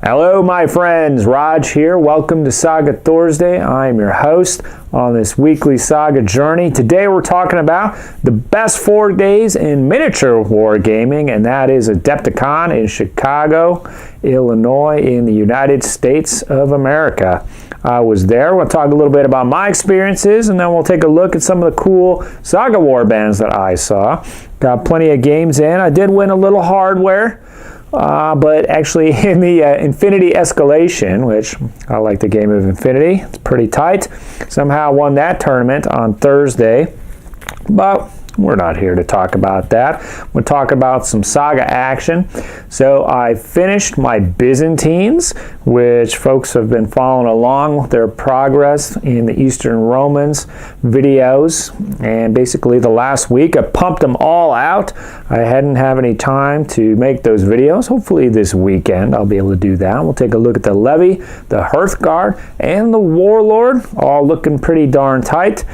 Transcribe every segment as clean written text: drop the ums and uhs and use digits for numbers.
Hello my friends, Rodge here. Welcome to Saga Thursday. I'm your host on this weekly Saga journey. Today we're talking about the best 4 days in miniature wargaming, and that is Adepticon in Chicago, Illinois in the United States of America. I was there. We'll talk a little bit about my experiences, and then we'll take a look at some of the cool Saga warbands that I saw. Got plenty of games in. I did win a little hardware. But actually in the Infinity Escalation, which I like the game of Infinity, it's pretty tight, somehow won that tournament on Thursday. But we're not here to talk about that. We'll talk about some Saga action. So I finished my Byzantines, which folks have been following along with their progress in the Eastern Romans videos. And basically the last week I pumped them all out. I hadn't had any time to make those videos. Hopefully this weekend I'll be able to do that. We'll take a look at the Levy, the Hearthguard, and the Warlord, all looking pretty darn tight,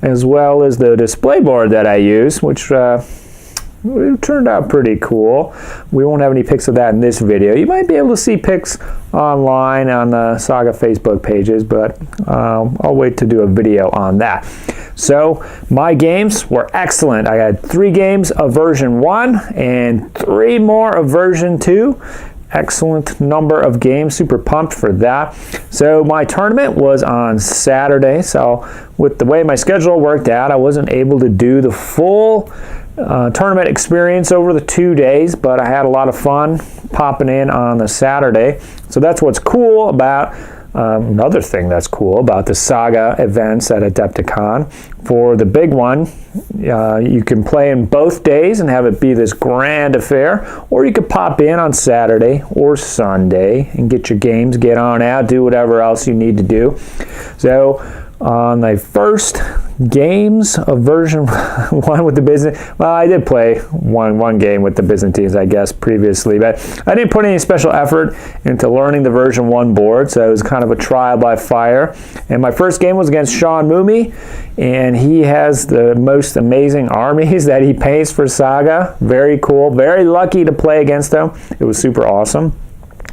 as well as the display board that I use, which turned out pretty cool. We won't have any pics of that in this video. You might be able to see pics online on the Saga Facebook pages, but I'll wait to do a video on that. So my games were excellent. I had 3 games of version 1 and 3 more of version 2. Excellent number of games, super pumped for that. So my tournament was on Saturday, so with the way my schedule worked out, I wasn't able to do the full tournament experience over the 2 days, but I had a lot of fun popping in on the Saturday. So that's what's cool about another thing that's cool about the Saga events at Adepticon. For the big one, you can play in both days and have it be this grand affair, or you could pop in on Saturday or Sunday and get your games, get on out, do whatever else you need to do. So on the first games of version 1 with the Byzantines, well, I did play one game with the Byzantines, I guess, previously, but I didn't put any special effort into learning the version 1 board, so it was kind of a trial by fire. And my first game was against Sean Moomey, and he has the most amazing armies that he paints for Saga. Very cool, very lucky to play against him. It was super awesome.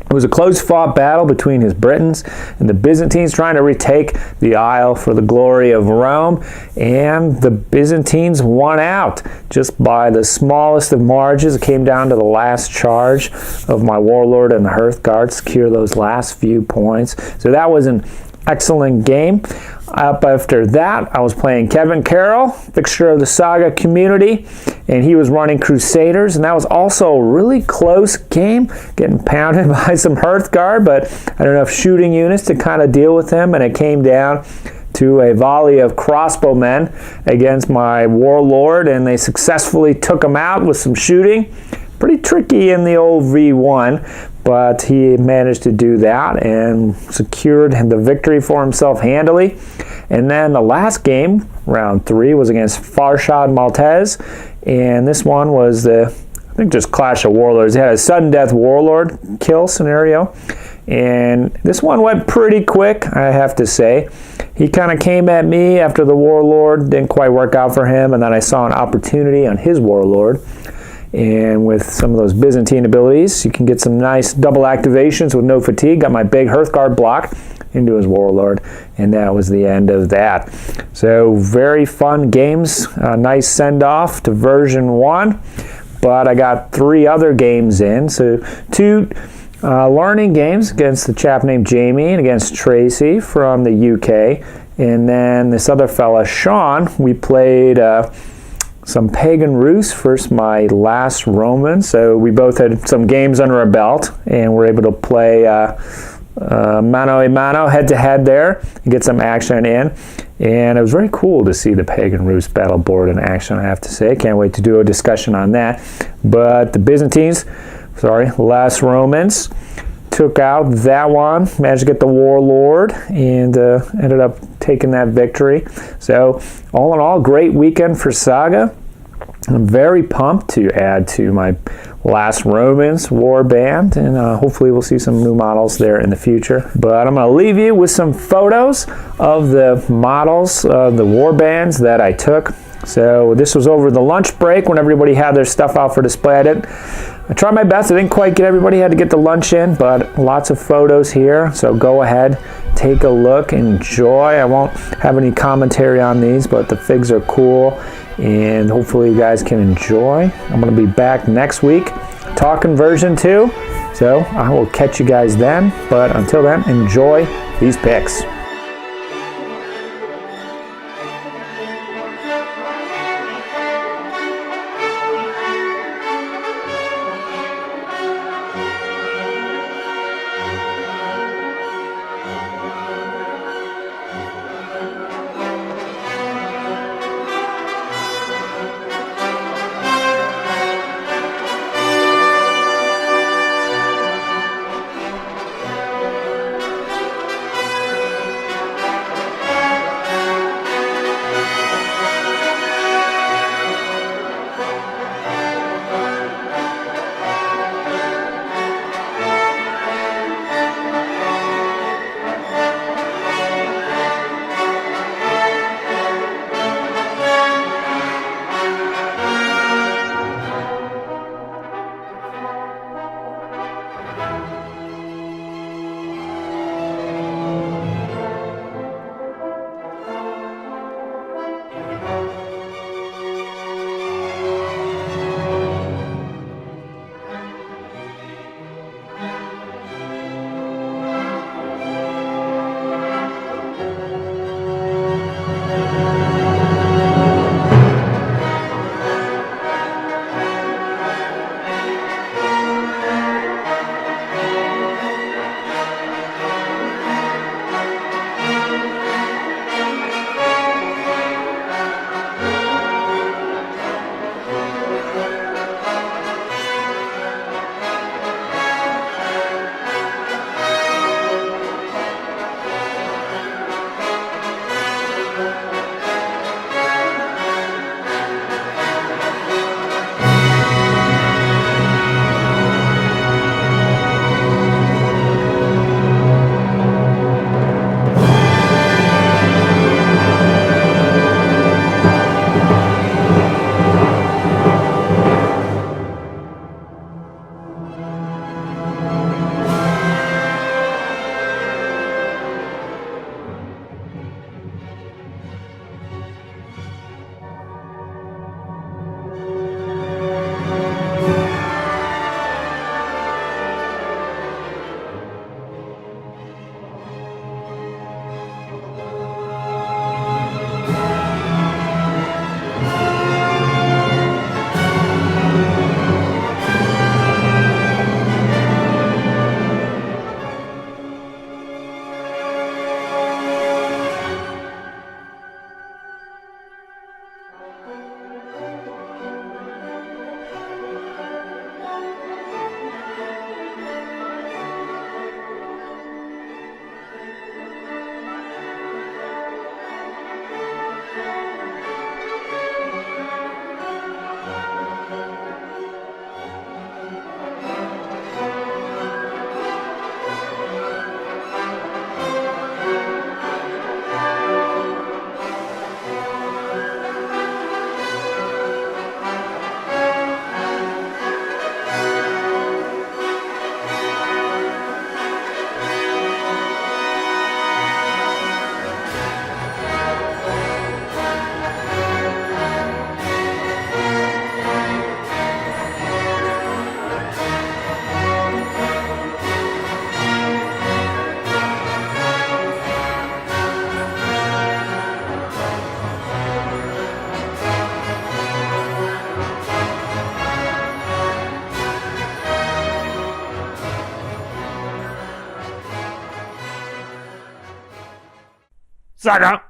It was a close-fought battle between his Britons and the Byzantines trying to retake the Isle for the glory of Rome, and the Byzantines won out just by the smallest of margins. It came down to the last charge of my Warlord and the Hearthguard, secure those last few points. So that was an excellent game. Up after that, I was playing Kevin Carroll, fixture of the Saga community, and he was running Crusaders, and that was also a really close game, getting pounded by some Hearthguard, but I don't have shooting units to kind of deal with him, and it came down to a volley of crossbowmen against my Warlord, and they successfully took him out with some shooting. Pretty tricky in the old V1, but he managed to do that and secured the victory for himself handily. And then the last game, round 3, was against Farshad Maltese, and this one was the, I think, just Clash of Warlords. He had a sudden death Warlord kill scenario, and this one went pretty quick, I have to say. He kind of came at me after the Warlord didn't quite work out for him, and then I saw an opportunity on his Warlord. And with some of those Byzantine abilities, you can get some nice double activations with no fatigue. Got my big Hearthguard block into his Warlord, and that was the end of that. So very fun games. Nice send-off to version 1, but I got 3 other games in. So 2 learning games against the chap named Jamie and against Tracy from the UK. And then this other fella, Sean, we played some Pagan Rus versus my last Roman. So we both had some games under our belt and were able to play mano a mano, head-to-head there, and get some action in. And it was very cool to see the Pagan Rus battle board in action, I have to say. Can't wait to do a discussion on that. But the Byzantines, last Romans, took out that one, managed to get the Warlord, and ended up taking that victory. So all in all, great weekend for Saga. I'm very pumped to add to my last Romans warband, and hopefully we'll see some new models there in the future. But I'm going to leave you with some photos of the models of the warbands that I took So this was over the lunch break when everybody had their stuff out for display. I tried my best. I didn't quite get everybody. Had to get the lunch in, but lots of photos here. So go ahead, take a look, enjoy. I won't have any commentary on these, but the figs are cool, and hopefully you guys can enjoy. I'm going to be back next week talking version 2. So I will catch you guys then. But until then, enjoy these pics. SAGA